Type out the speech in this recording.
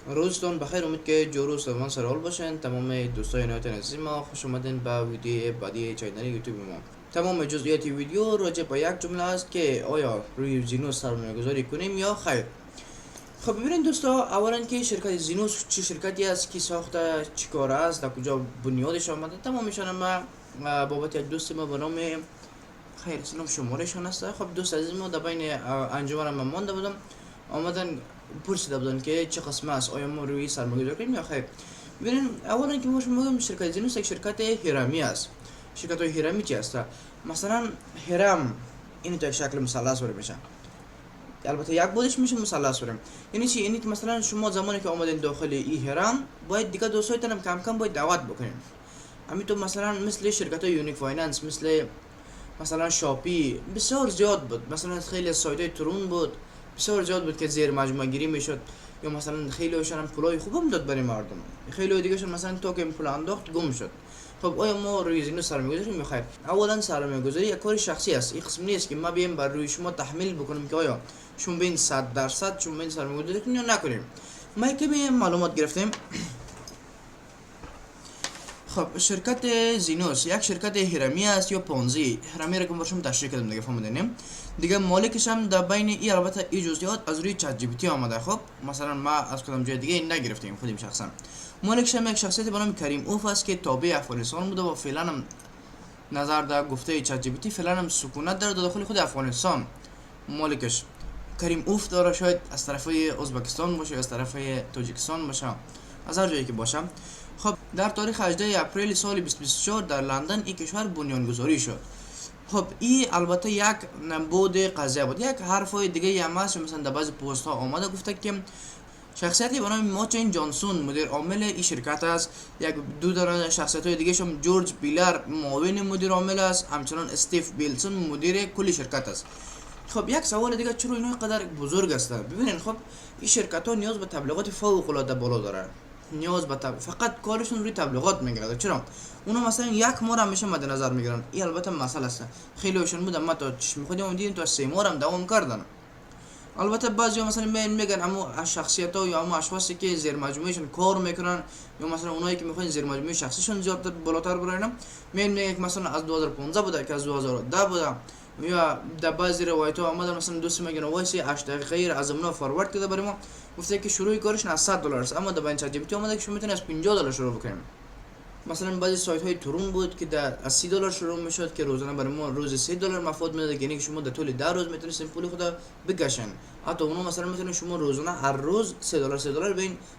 روزتون بخیر. امید که جورو سلمان سرال باشین. تمام دوستای نهایت عزیز ما خوش اومدین به ویدیو بعدی چینل یوتیوب ما. تمام جزئیات ویدیو راجع به یک جمله است که آیا روی زینوس سرمایه گذاری کنیم یا خیر. خب ببینید دوستا، اولا که شرکت زینوس چه شرکتی است که ساخته، چی کار است، در کجا بنیادش آمده، تمامشان ما بابت یک دوست ما به نام خیر اسلام شمارشان است. خب دوست عزیز ما در بین انجمن ما مانده بودم، آمدن پرسیده بودن که چه قسمه است، آیا ما روی سرمایه گذاری کنیم یا خیر. ببینید اولا که ما شما میگم شرکت زینوس یک شرکت هرمی است. شرکت های هرمی چی است؟ مثلا هرم این تو شکل مثلث وارد میشه، البته یک بودش میشه مثلث بریم. یعنی چی؟ یعنی که مثلا شما زمانی که آمدین داخل این هرم باید دیگه دوستایتان هم کم کم باید دعوت بکنین. همین تو مثلا مثل شرکت های یونیک فایننس، مثلا شاپی بسیار زیاد بود، مثلا خیلی از سایت های ترون بود بسیار زیاد بود که زیر مجموعه گیری میشد، یا مثلا خیلی هاشون هم پولای خوبم داد برای مردم، خیلی دیگه شون مثلا تو که این پول انداخت گم شد. خب آیا ما روی زینو سرمایه گذاری میخوایم؟ اولا سرمایه گذاری یک کار شخصی است، این قسم نیست که ما بیایم بر روی شما تحمیل بکنیم که آیا شما بین 100% شما بین سرمایه گذاری کنیم یا نکنیم. ما کمی معلومات گرفتیم. خب شرکت زینوس یک شرکت هرمی است یا پونزی. هرمی را که برشم تشریح کردم دیگه، فهمیدین دیگه. مالکش هم در بین این البته این جزئیات از روی چت جی پی تی آمده. خب مثلا ما از کدام جای دیگه این نگرفتیم خودم شخصا. مالکش هم یک شخصیت به نام کریم اوف است که تابع افغانستان بوده و فعلا هم نظر در گفته چت جی پی تی فعلا هم سکونت داره داخل خود افغانستان. مالکش کریم اوف داره، شاید از طرف ازبکستان باشه، از طرف تاجیکستان باشه، از هر جایی که باشه. خب در تاریخ 18 اپریل سال 2024 در لندن این کشور بنیانگذاری شد. خب این البته یک بود قضیه بود، یک حرفای دیگه هم هست، مثلا در بعضی پست ها آمده گفته که شخصیتی به نام ماچین جانسون مدیر عامل این شرکت است. یک دو دارن شخصیت های دیگه شم جورج بیلر معاون مدیر عامل است، همچنان استیف بیلسون مدیر کل شرکت است. خب یک سوال دیگه، چرا اینا قدر بزرگ هستن؟ ببینین خب این شرکت ها نیاز به تبلیغات فوق العاده بالا دارن، نیاز به فقط کارشون روی تبلیغات میگرده. چرا اونا مثلا یک ماه هم میشه مد نظر میگیرن؟ این البته مسئله است، خیلی هاشون بودن ما تا چشم خودمون دیدیم تا 3 ماه هم دوام کردن. البته بعضی مثلا میگن اما شخصیت ها یا اما اشخاصی که زیر مجموعهشون کار میکنن، یا مثلا اونایی که میخوان زیر مجموعه شخصیشون زیادتر بالاتر برن، میگن مثلا از 2015 بوده که از 2010 بوده، یا در بعضی روایت ها آمده مثلا دوست میگن وایسی 8 دقیقه غیر از اونا فوروارد کرده برای ما، گفته که شروع کارش از $100 است، اما در بین چت جی پی تی آمده که شما میتونید از $50 شروع بکنید. مثلا بعضی سایت های ترون بود که از $30 شروع میشد که روزانه برای ما روز $3 مفاد میداد، یعنی که شما در طول 10 روز میتونید پول خود بکشن. حتی اونو مثلا میتونید شما روزانه هر روز $3 بین